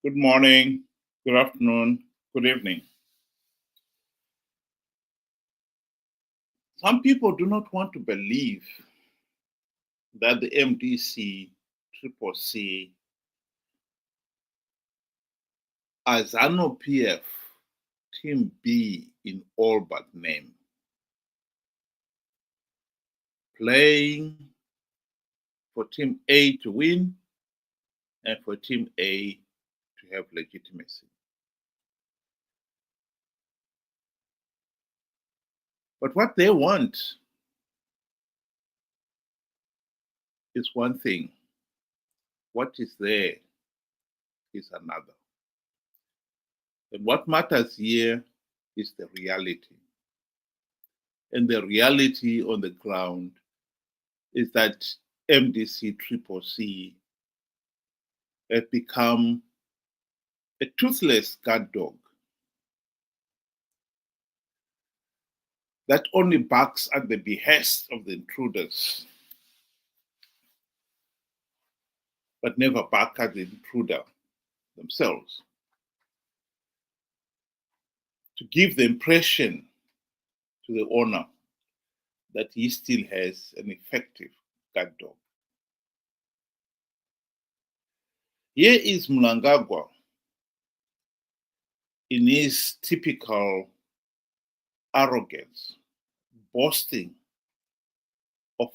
Good morning, good afternoon, good evening. Some people do not want to believe that the MDC, CCC, Zanu PF, Team B in all but name, playing for Team A to win and for Team A to have legitimacy. But what they want is one thing. What is there is another. And what matters here is the reality. And the reality on the ground is that MDC, CCC have become a toothless guard dog that only barks at the behest of the intruders, but never bark at the intruder themselves, to give the impression to the owner that he still has an effective guard dog. Here is Mnangagwa in his typical arrogance, boasting of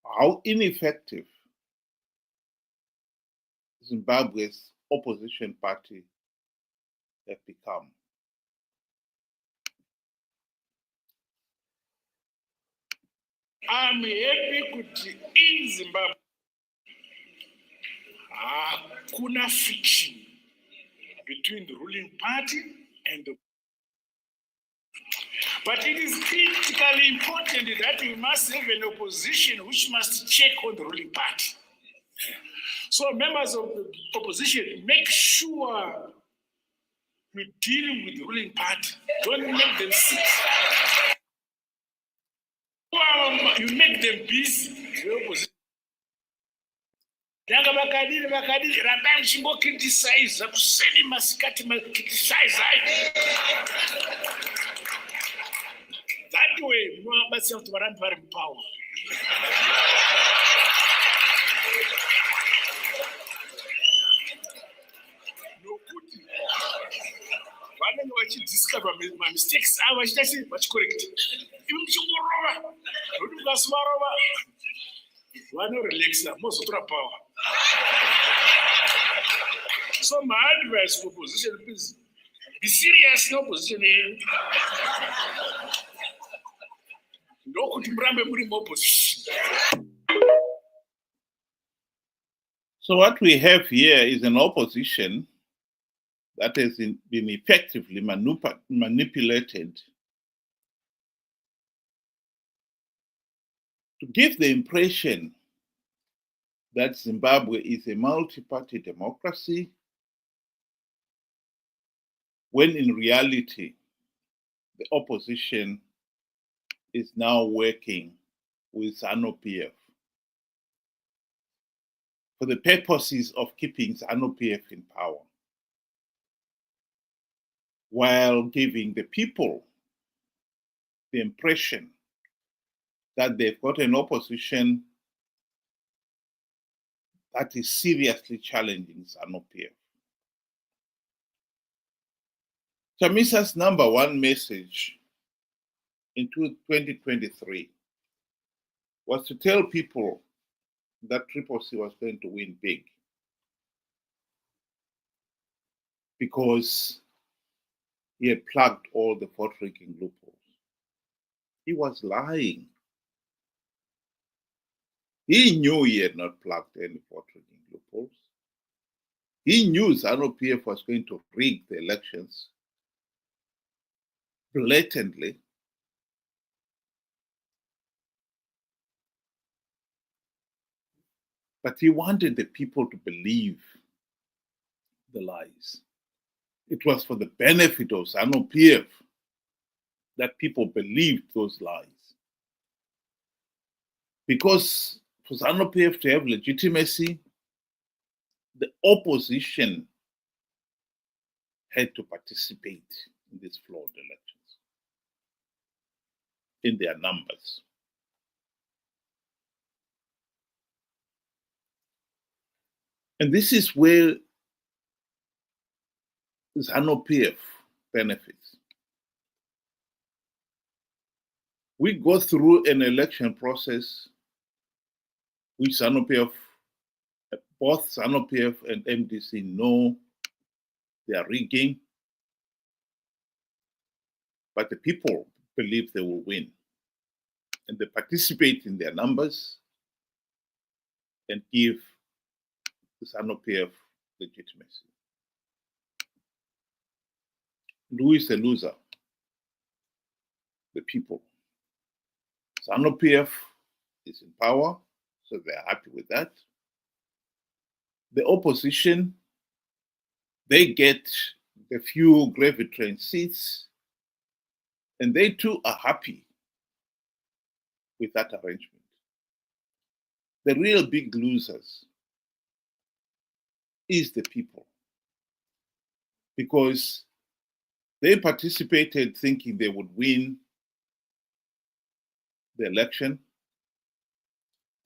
how ineffective Zimbabwe's opposition party have become. I'm happy kuti in Zimbabwe hakuna friction between the ruling party and the. But it is critically important that we must have an opposition which must check on the ruling party. So members of the opposition, make sure you deal with the ruling party. Don't make them sick. You make them busy. The opposition. Rambai mchingo criticize, kuseni masikati criticize. That way, no ambassador to run for power. No good. When you discover my mistakes, I was just correct. One relax, most of power. So my advice for opposition, please be serious in opposition. So what we have here is an opposition that has been effectively manipulated to give the impression that Zimbabwe is a multi-party democracy, when in reality, the opposition is now working with Zanu PF for the purposes of keeping Zanu PF in power, while giving the people the impression that they've got an opposition that is seriously challenging Zanu PF. Chamisa's number one message in 2023 was to tell people that CCC was going to win big, because he had plugged all the vote-rigging loopholes. He was lying. He knew he had not plugged any vote-rigging loopholes. He knew Zanu PF was going to rig the elections blatantly. But he wanted the people to believe the lies. It was for the benefit of Zanu PF that people believed those lies. Because for Zanu PF to have legitimacy, the opposition had to participate in these flawed elections in their numbers. And this is where Zanu PF benefits. We go through an election process which Zanu PF, both Zanu PF and MDC know they are rigging, but the people believe they will win. And they participate in their numbers and give the Zanu PF legitimacy. And who is the loser? The people. Zanu PF is in power, so they're happy with that. The opposition, they get a few gravy train seats, and they too are happy with that arrangement. The real big losers is the people, because they participated thinking they would win the election,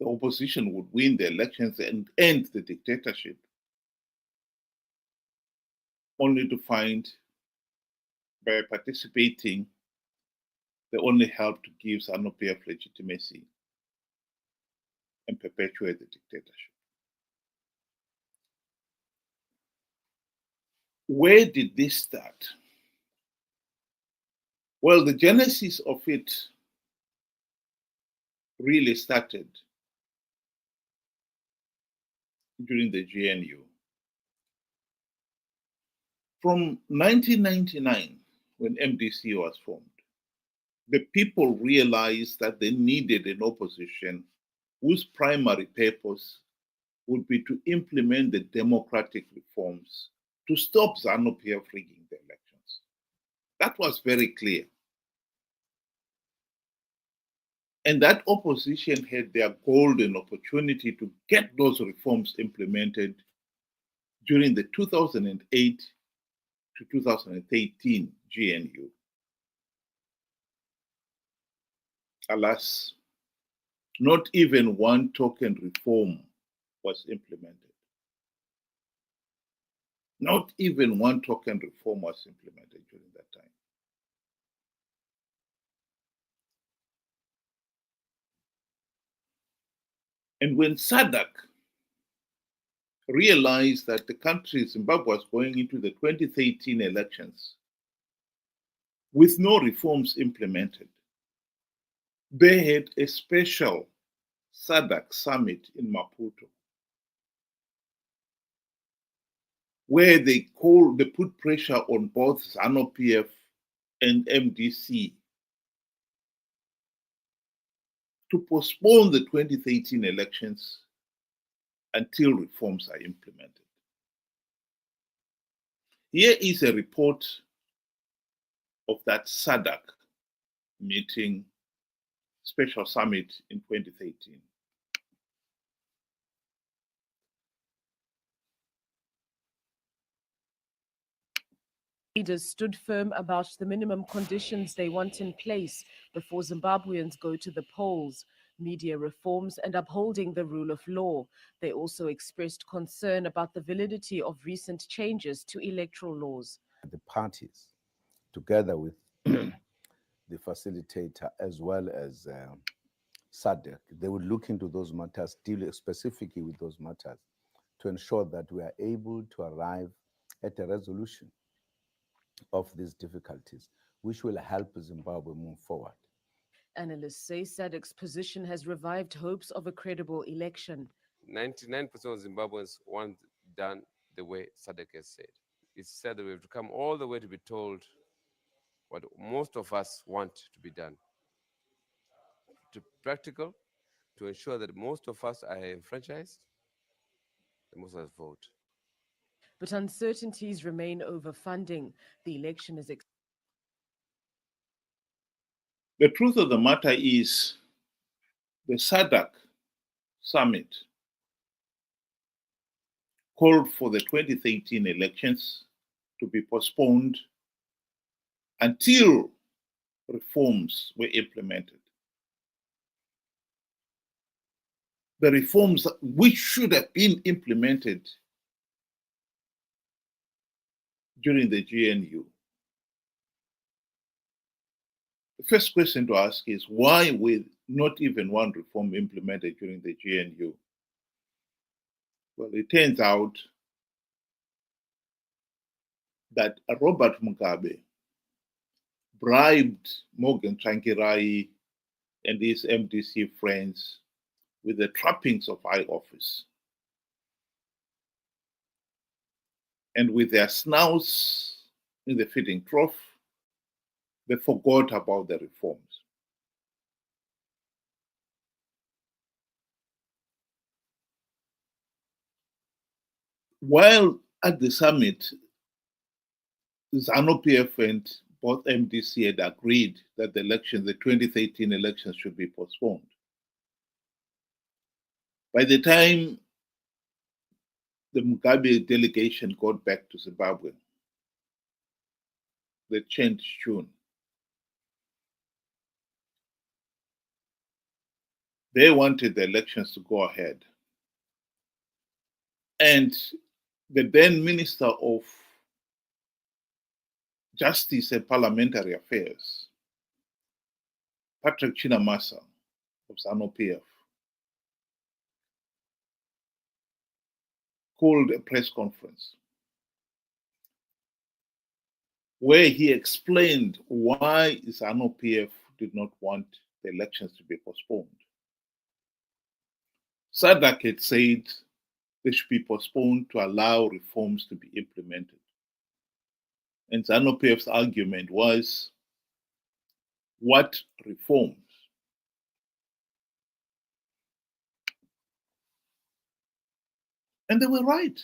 the opposition would win the elections and end the dictatorship, only to find by participating, they only help to give Zanu PF legitimacy and perpetuate the dictatorship. Where did this start? Well, the genesis of it really started during the GNU. From 1999, when MDC was formed, the people realized that they needed an opposition whose primary purpose would be to implement the democratic reforms to stop Zanu PF rigging the elections. That was very clear. And that opposition had their golden opportunity to get those reforms implemented during the 2008 to 2013 GNU. Alas, not even one token reform was implemented. Not even one token reform was implemented during that time. And when SADC realized that the country, Zimbabwe, was going into the 2013 elections with no reforms implemented, they had a special SADC summit in Maputo, where they put pressure on both Zanu PF and MDC to postpone the 2013 elections until reforms are implemented. Here is a report of that SADC meeting, special summit in 2013. Leaders stood firm about the minimum conditions they want in place before Zimbabweans go to the polls: media reforms and upholding the rule of law. They also expressed concern about the validity of recent changes to electoral laws. The parties, together with the facilitator as well as SADC, they would look into those matters, deal specifically with those matters to ensure that we are able to arrive at a resolution of these difficulties, which will help Zimbabwe move forward. Analysts say SADC's position has revived hopes of a credible election. 99% of Zimbabweans want done the way SADC has said. It's said that we have to come all the way to be told what most of us want to be done. To practical, to ensure that most of us are enfranchised, and most of us vote. But uncertainties remain over funding. The election is The truth of the matter is the SADC summit called for the 2013 elections to be postponed until reforms were implemented. The reforms which should have been implemented during the GNU. The first question to ask is, why were not even one reform implemented during the GNU? Well, it turns out that Robert Mugabe bribed Morgan Tsvangirai and his MDC friends with the trappings of high office. And with their snouts in the feeding trough, they forgot about the reforms. While at the summit, Zanu PF and both MDC had agreed that the 2013 elections should be postponed. By the time the Mugabe delegation got back to Zimbabwe, they changed tune. They wanted the elections to go ahead. And the then Minister of Justice and Parliamentary Affairs, Patrick Chinamasa of Zanu PF, called a press conference where he explained why Zanu PF did not want the elections to be postponed. SADC had said they should be postponed to allow reforms to be implemented. And Zanu PF's argument was, what reforms? And they were right.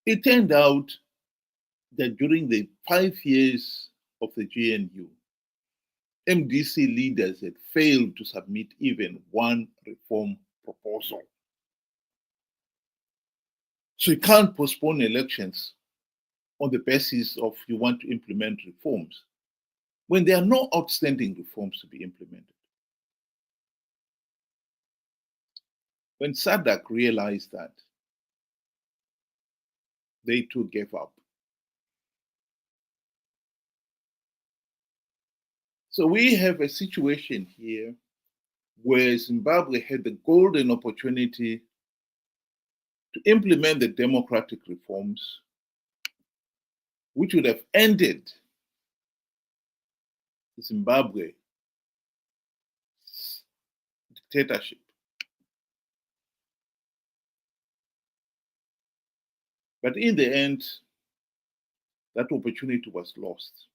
It turned out that during the 5 years of the GNU, MDC leaders had failed to submit even one reform proposal. So you can't postpone elections on the basis of you want to implement reforms when there are no outstanding reforms to be implemented. When SADC realized that, they too gave up. So we have a situation here where Zimbabwe had the golden opportunity to implement the democratic reforms, which would have ended Zimbabwe's dictatorship. But in the end, that opportunity was lost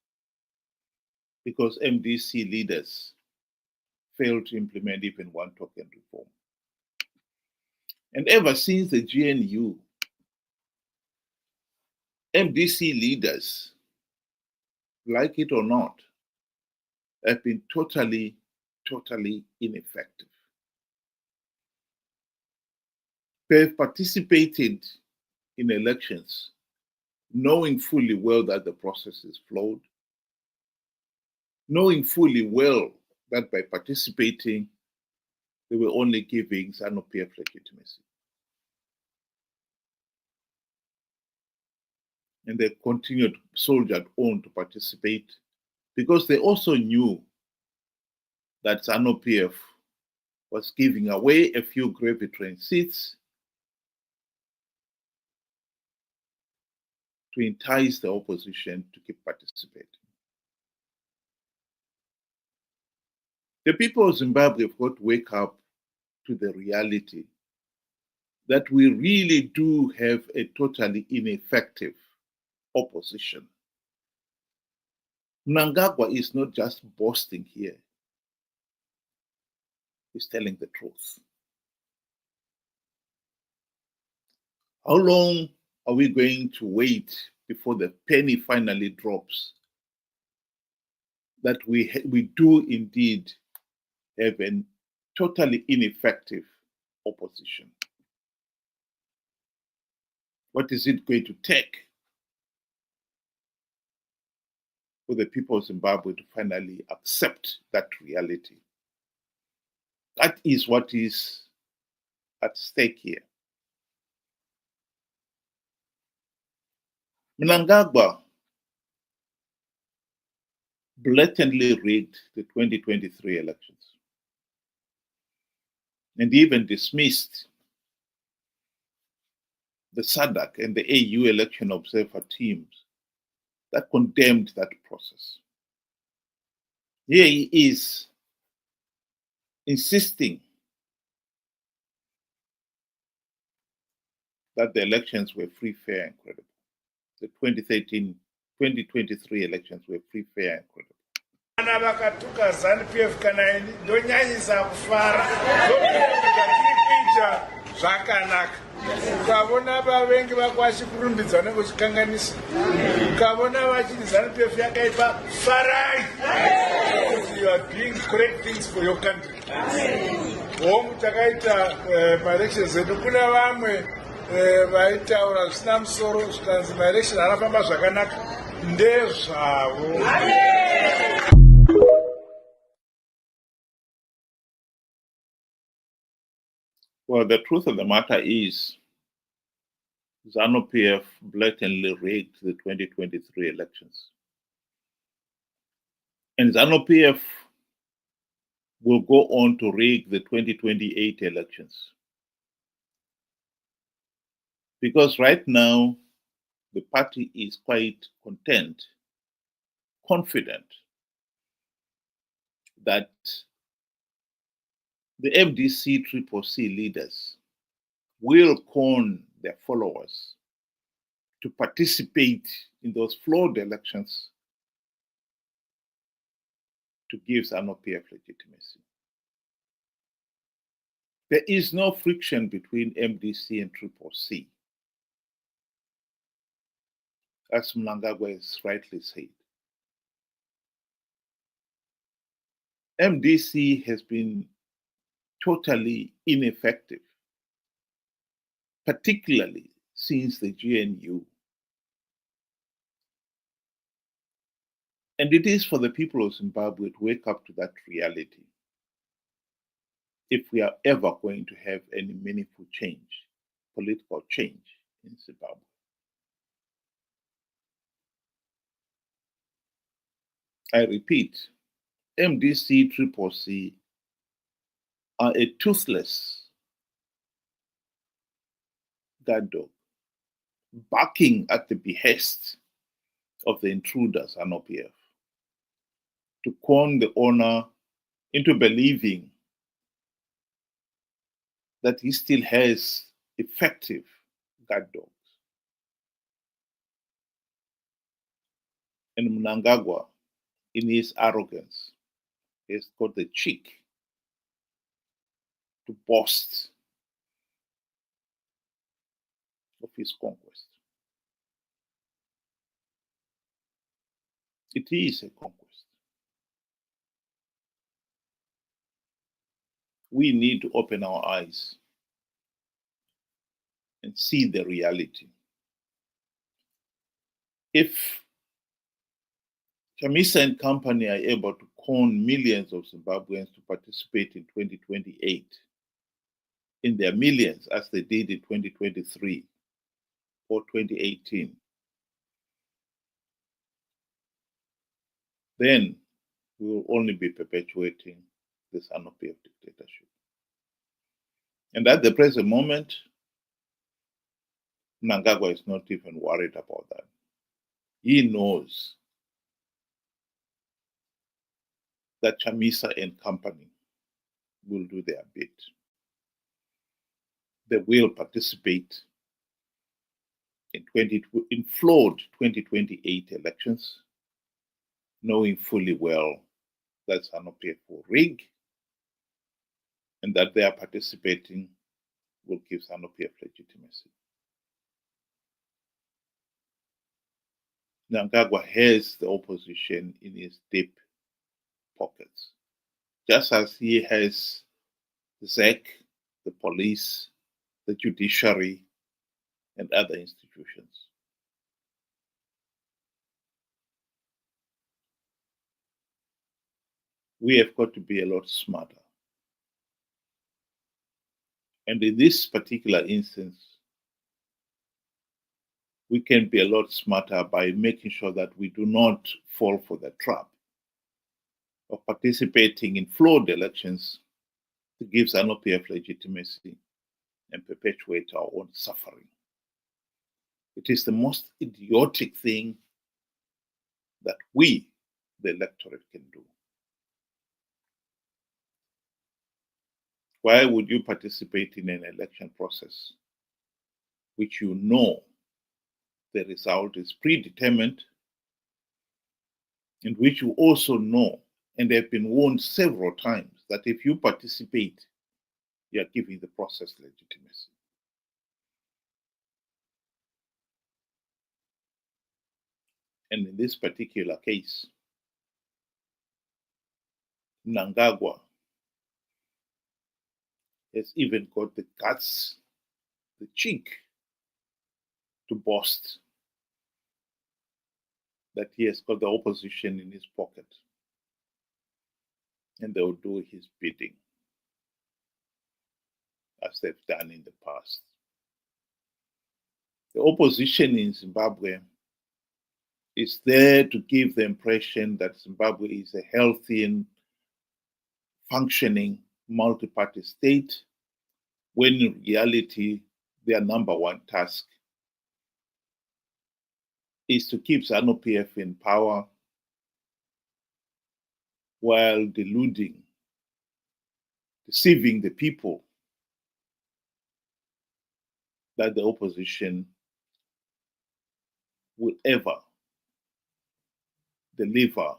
because MDC leaders failed to implement even one token reform. And ever since the GNU, MDC leaders, like it or not, have been totally ineffective. They've participated in elections knowing fully well that the process is flawed, knowing fully well that by participating, they were only giving Zanu PF legitimacy. And they continued, soldiered on to participate because they also knew that Zanu PF was giving away a few gravy train seats to entice the opposition to keep participating. The people of Zimbabwe have got to wake up to the reality that we really do have a totally ineffective opposition. Mnangagwa is not just boasting here, he's telling the truth. How long are we going to wait before the penny finally drops that we do indeed have a totally ineffective opposition? What is it going to take for the people of Zimbabwe to finally accept that reality? That is what is at stake here. Mnangagwa blatantly rigged the 2023 elections and even dismissed the SADC and the AU election observer teams that condemned that process. Here he is insisting that the elections were free, fair, and credible. The 2023 elections were free, fair, and credible. Vana vakatuka Zanu PF kana ini ndonyanyisa kufara kuita zvakanaka. Ukavona vavengi vakwashi kurumbidza nekuchikanganisa. Ukavona vachiti Zanu PF yakaipa farai. You are doing correct things for your country. Hongu takaita maelections edu kuna vamwe vaitaura zvisina musoro zvikanzi maelection anafamba zvakanaka ndezvavo. Well, the truth of the matter is Zanu PF blatantly rigged the 2023 elections. And Zanu PF will go on to rig the 2028 elections. Because right now, the party is quite content, confident that the MDC CCC leaders will con their followers to participate in those flawed elections to give Zanu PF legitimacy. There is no friction between MDC and CCC, as Mnangagwa has rightly said. MDC has been totally ineffective, particularly since the GNU. And it is for the people of Zimbabwe to wake up to that reality if we are ever going to have any meaningful change, political change in Zimbabwe. I repeat, MDC CCC are a toothless guard dog, barking at the behest of the intruders, Zanu PF, to con the owner into believing that he still has effective guard dogs. And Mnangagwa, in his arrogance, has got the cheek to boast of his conquest. It is a conquest. We need to open our eyes and see the reality. If Chamisa and company are able to con millions of Zimbabweans to participate in 2028 in their millions, as they did in 2023 or 2018, then we will only be perpetuating the Zanu PF dictatorship. And at the present moment, Mnangagwa is not even worried about that. He knows that Chamisa and company will do their bit. They will participate in flawed 2028 elections, knowing fully well that Zanu PF will rig and that they are participating will give Zanu PF legitimacy. Mnangagwa has the opposition in his deep pockets, just as he has ZEC, the police, the judiciary, and other institutions. We have got to be a lot smarter. And in this particular instance, we can be a lot smarter by making sure that we do not fall for the trap of participating in flawed elections to give Zanu PF legitimacy and perpetuate our own suffering. It is the most idiotic thing that we, the electorate, can do. Why would you participate in an election process which you know the result is predetermined, and which you also know and have been warned several times that if you participate, you are giving the process legitimacy? And in this particular case, Mnangagwa has even got the guts, the cheek, to boast that he has got the opposition in his pocket and they will do his bidding, as they've done in the past. The opposition in Zimbabwe is there to give the impression that Zimbabwe is a healthy and functioning multi-party state, when in reality, their number one task is to keep Zanu PF in power while deluding, deceiving the people that the opposition will ever deliver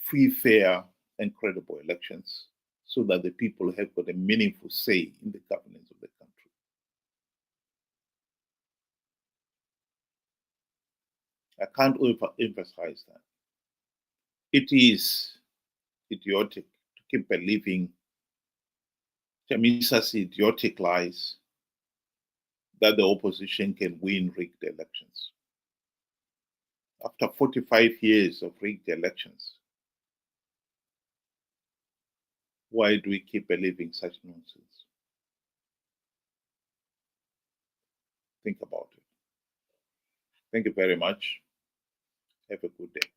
free, fair, and credible elections so that the people have got a meaningful say in the governance of the country. I can't overemphasize that. It is idiotic to keep believing Chamisa's idiotic lies that the opposition can win rigged elections. After 45 years of rigged elections, why do we keep believing such nonsense? Think about it. Thank you very much. Have a good day.